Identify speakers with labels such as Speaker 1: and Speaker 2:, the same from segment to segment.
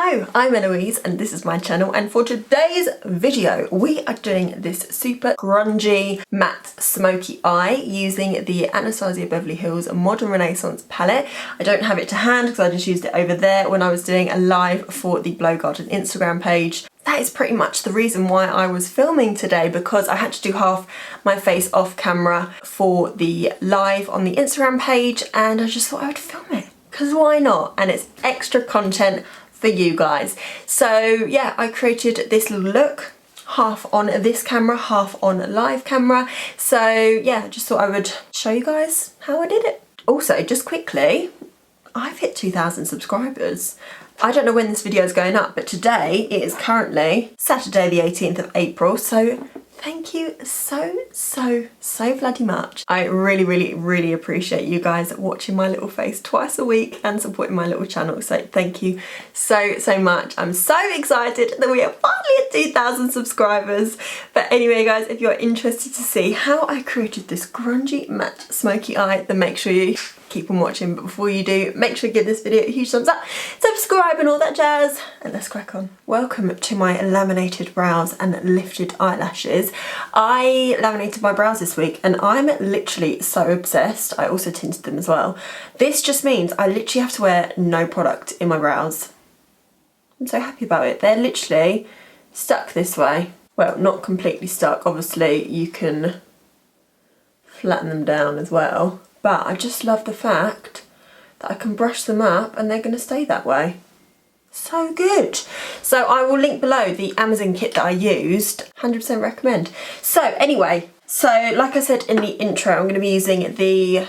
Speaker 1: Hello, I'm Eloise and this is my channel, and for today's video we are doing this super grungy matte smoky eye using the Anastasia Beverly Hills Modern Renaissance palette. I don't have it to hand because I just used it over there when I was doing a live for the Blow Garden Instagram page. That is pretty much the reason why I was filming today, because I had to do half my face off camera for the live on the Instagram page and I just thought I would film it. Because why not? And it's extra content for you guys. So yeah, I created this little look, half on this camera, half on live camera. So yeah, I just thought I would show you guys how I did it. Also, just quickly, I've hit 2,000 subscribers. I don't know when this video is going up, but today it is currently Saturday the 18th of April. So thank you so bloody much. I really appreciate you guys watching my little face twice a week and supporting my little channel. So thank you so much. I'm so excited that we are finally at 2,000 subscribers. But anyway guys, if you're interested to see how I created this grungy matte smoky eye, then make sure you keep on watching. But before you do, make sure you give this video a huge thumbs up, subscribe and all that jazz, and let's crack on. Welcome to my laminated brows and lifted eyelashes. I laminated my brows this week and I'm literally so obsessed. I also tinted them as well. This just means I literally have to wear no product in my brows. I'm so happy about it. They're literally stuck this way. Well, not completely stuck. Obviously you can flatten them down as well. But I just love the fact that I can brush them up and they're going to stay that way. So good. So I will link below the Amazon kit that I used. 100% recommend. So anyway, so like I said in the intro, I'm going to be using the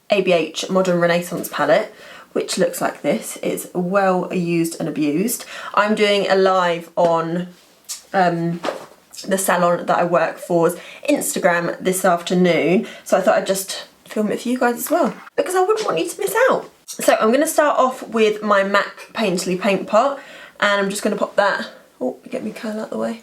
Speaker 1: ABH Modern Renaissance palette, which looks like this. It's well used and abused. I'm doing a live on the salon that I work for's Instagram this afternoon. So I thought I'd just film it for you guys as well, because I wouldn't want you to miss out. So I'm going to start off with my MAC Painterly paint pot, and I'm just going to pop that, oh, get me curl out the way,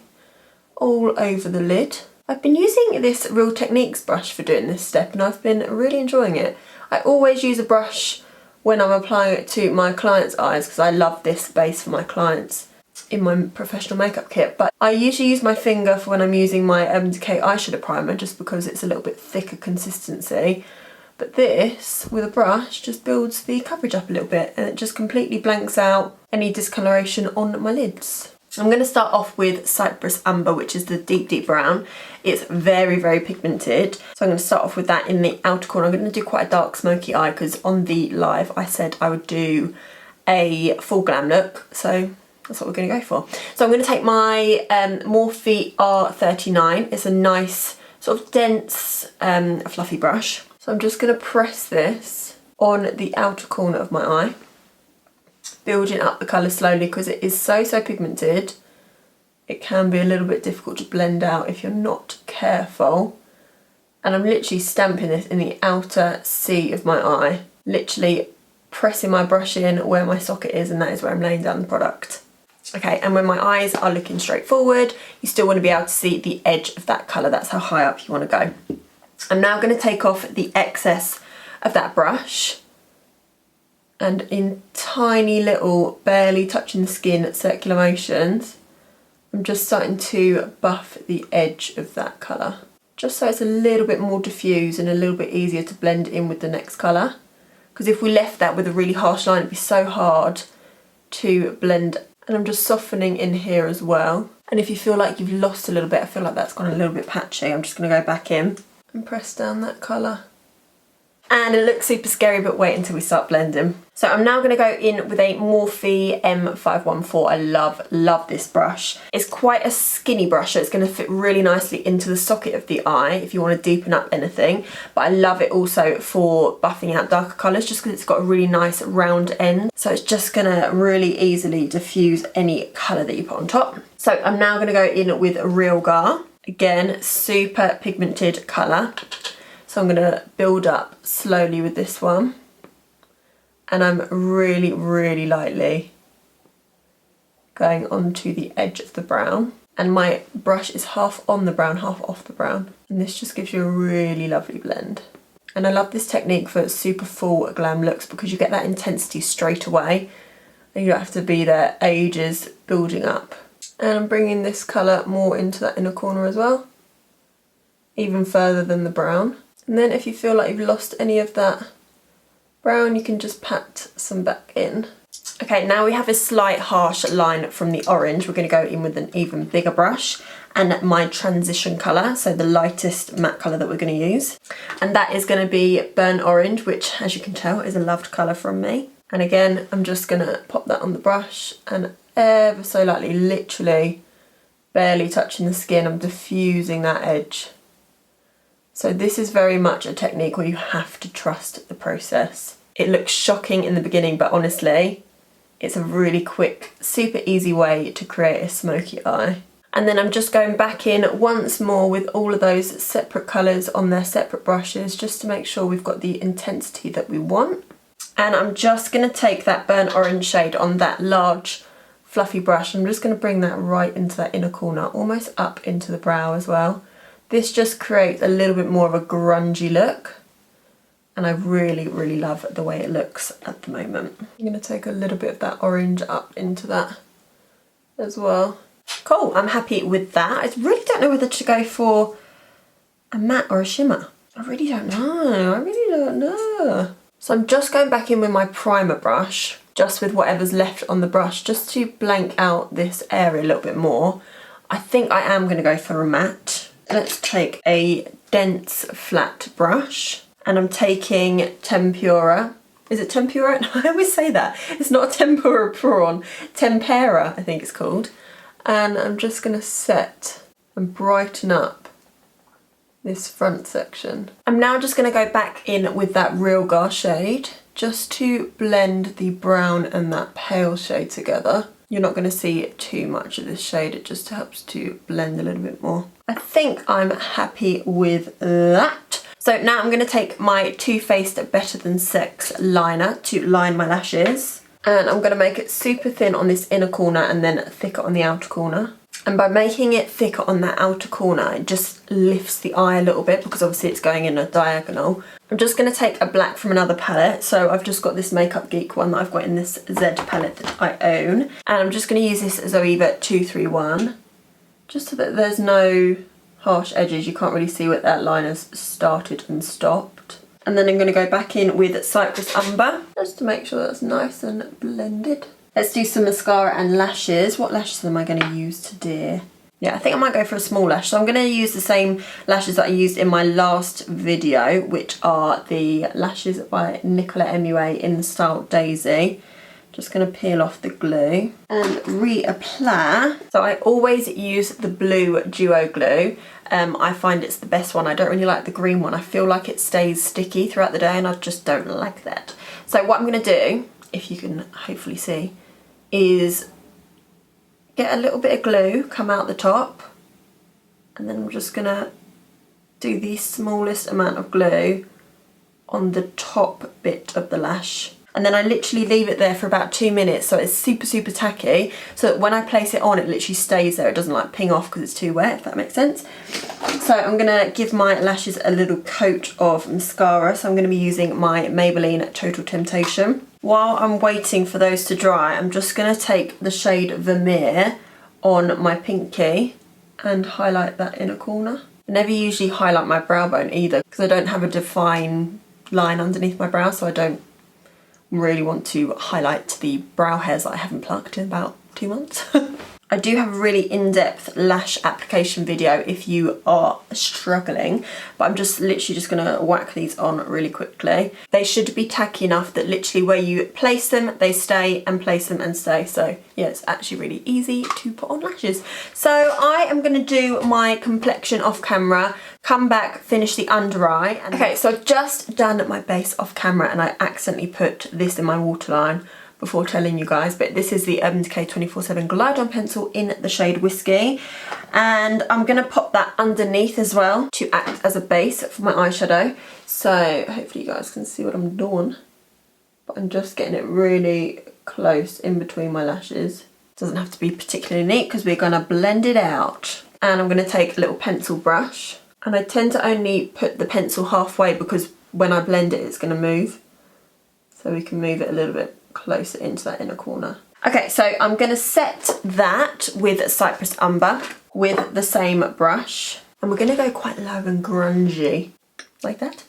Speaker 1: all over the lid. I've been using this Real Techniques brush for doing this step and I've been really enjoying it. I always use a brush when I'm applying it to my clients' eyes because I love this base for my clients in my professional makeup kit, but I usually use my finger for when I'm using my Urban Decay eyeshadow primer, just because it's a little bit thicker consistency. But this, with a brush, just builds the coverage up a little bit and it just completely blanks out any discoloration on my lids. I'm going to start off with Cypress Amber, which is the deep brown. It's very pigmented, so I'm going to start off with that in the outer corner. I'm going to do quite a dark smoky eye because on the live I said I would do a full glam look, so that's what we're going to go for. So I'm going to take my Morphe R39. It's a nice sort of dense fluffy brush. So I'm just going to press this on the outer corner of my eye, building up the colour slowly because it is so pigmented. It can be a little bit difficult to blend out if you're not careful. And I'm literally stamping this in the outer C of my eye, literally pressing my brush in where my socket is, and that is where I'm laying down the product. Okay, and when my eyes are looking straight forward, you still want to be able to see the edge of that colour. That's how high up you want to go. I'm now going to take off the excess of that brush, and in tiny little, barely touching the skin circular motions, I'm just starting to buff the edge of that colour, just so it's a little bit more diffused and a little bit easier to blend in with the next colour. Because if we left that with a really harsh line, it'd be so hard to blend. And I'm just softening in here as well. And if you feel like you've lost a little bit, I feel like that's gone a little bit patchy, I'm just going to go back in and press down that colour. And it looks super scary, but wait until we start blending. So I'm now going to go in with a Morphe M514. I love this brush. It's quite a skinny brush, so it's going to fit really nicely into the socket of the eye if you want to deepen up anything. But I love it also for buffing out darker colours, just because it's got a really nice round end. So it's just going to really easily diffuse any colour that you put on top. So I'm now going to go in with Real Gar. Again, super pigmented colour. So I'm going to build up slowly with this one, and I'm really lightly going onto the edge of the brown, and my brush is half on the brown, half off the brown, and this just gives you a really lovely blend. And I love this technique for super full glam looks because you get that intensity straight away and you don't have to be there ages building up. And I'm bringing this colour more into that inner corner as well, even further than the brown. And then if you feel like you've lost any of that brown, you can just pat some back in. Okay, now we have a slight harsh line from the orange. We're going to go in with an even bigger brush and my transition colour, so the lightest matte colour that we're going to use. And that is going to be burnt orange, which, as you can tell, is a loved colour from me. And again, I'm just going to pop that on the brush and ever so lightly, literally barely touching the skin, I'm diffusing that edge. So this is very much a technique where you have to trust the process. It looks shocking in the beginning, but honestly, it's a really quick, super easy way to create a smoky eye. And then I'm just going back in once more with all of those separate colours on their separate brushes, just to make sure we've got the intensity that we want. And I'm just going to take that burnt orange shade on that large fluffy brush. I'm just going to bring that right into that inner corner, almost up into the brow as well. This just creates a little bit more of a grungy look. And I really, really love the way it looks at the moment. I'm going to take a little bit of that orange up into that as well. Cool, I'm happy with that. I really don't know whether to go for a matte or a shimmer. I really don't know. So I'm just going back in with my primer brush, just with whatever's left on the brush, just to blank out this area a little bit more. I think I am going to go for a matte. Let's take a dense flat brush. And I'm taking tempura. Is it tempura? No, I always say that. It's not a tempura prawn. Tempera, I think it's called. And I'm just going to set and brighten up this front section. I'm now just going to go back in with that Real Gar shade, just to blend the brown and that pale shade together. You're not going to see too much of this shade. It just helps to blend a little bit more. I think I'm happy with that. So now I'm going to take my Too Faced Better Than Sex liner to line my lashes. And I'm going to make it super thin on this inner corner and then thicker on the outer corner. And by making it thicker on that outer corner, it just lifts the eye a little bit, because obviously it's going in a diagonal. I'm just going to take a black from another palette. So I've just got this Makeup Geek one that I've got in this Z palette that I own. And I'm just going to use this Zoeva 231, just so that there's no harsh edges. You can't really see where that liner's started and stopped. And then I'm going to go back in with Cypress Umber, just to make sure that's nice and blended. Let's do some mascara and lashes. What lashes am I going to use today? Yeah, I think I might go for a small lash. So I'm going to use the same lashes that I used in my last video, which are the lashes by Nicola MUA in the style Daisy. Just going to peel off the glue and reapply. So I always use the blue duo glue. I find it's the best one. I don't really like the green one. I feel like it stays sticky throughout the day and I just don't like that. So what I'm going to do, if you can hopefully see, is get a little bit of glue, come out the top, and then I'm just going to do the smallest amount of glue on the top bit of the lash. And then I literally leave it there for about 2 minutes, so it's super, super tacky, so that when I place it on, it literally stays there. It doesn't like ping off because it's too wet, if that makes sense. So I'm going to give my lashes a little coat of mascara. So I'm going to be using my Maybelline Total Temptation. While I'm waiting for those to dry, I'm just going to take the shade Vermeer on my pinky and highlight that inner corner. I never usually highlight my brow bone either, because I don't have a defined line underneath my brow, so I don't really want to highlight the brow hairs that I haven't plucked in about 2 months. I do have a really in-depth lash application video if you are struggling, but I'm just literally just going to whack these on really quickly. They should be tacky enough that literally where you place them, they stay, and place them and stay. So yeah, it's actually really easy to put on lashes. So I am going to do my complexion off camera, come back, finish the under eye. And okay, so I've just done my base off camera and I accidentally put this in my waterline before telling you guys, but this is the Urban Decay 24/7 Glide On Pencil in the shade Whiskey, and I'm going to pop that underneath as well to act as a base for my eyeshadow. So hopefully you guys can see what I'm doing, but I'm just getting it really close in between my lashes. Doesn't have to be particularly neat because we're going to blend it out. And I'm going to take a little pencil brush, and I tend to only put the pencil halfway because when I blend it, it's going to move. So we can move it a little bit closer into that inner corner. Okay, so I'm going to set that with Cypress Umber with the same brush. And we're going to go quite low and grungy, like that.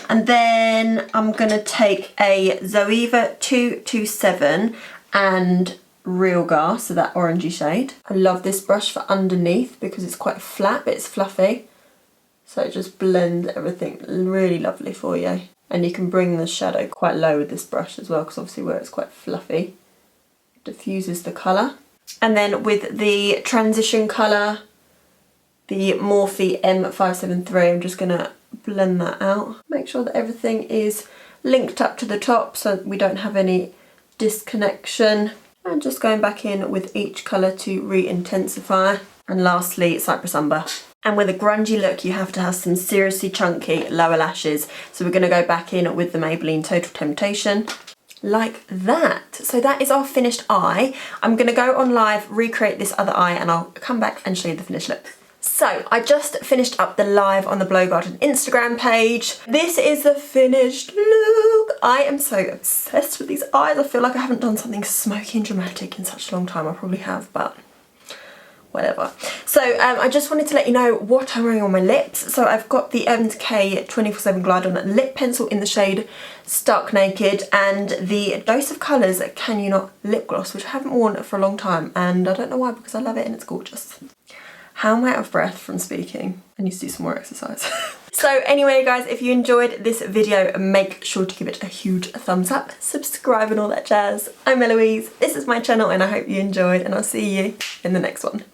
Speaker 1: And then I'm going to take a Zoeva 227 and Real Gas, so that orangey shade. I love this brush for underneath because it's quite flat, but it's fluffy. So it just blends everything really lovely for you. And you can bring the shadow quite low with this brush as well, because obviously where it's quite fluffy, it diffuses the colour. And then with the transition colour, the Morphe M573, I'm just going to blend that out. Make sure that everything is linked up to the top so we don't have any disconnection. And just going back in with each colour to re-intensify. And lastly, Cypress Umber. And with a grungy look, you have to have some seriously chunky lower lashes. So we're going to go back in with the Maybelline Total Temptation. Like that. So that is our finished eye. I'm going to go on live, recreate this other eye, and I'll come back and show you the finished look. So I just finished up the live on the Blow Garden Instagram page. This is the finished look. I am so obsessed with these eyes. I feel like I haven't done something smoky and dramatic in such a long time. I probably have, but whatever. So I just wanted to let you know what I'm wearing on my lips. So I've got the MK 24/7 Glide On Lip Pencil in the shade Stark Naked, and the Dose of Colours Can You Not lip gloss, which I haven't worn for a long time, and I don't know why, because I love it and it's gorgeous. How am I out of breath from speaking? I need to do some more exercise. So anyway guys, if you enjoyed this video, make sure to give it a huge thumbs up, subscribe and all that jazz. I'm Eloise, this is my channel, and I hope you enjoyed, and I'll see you in the next one.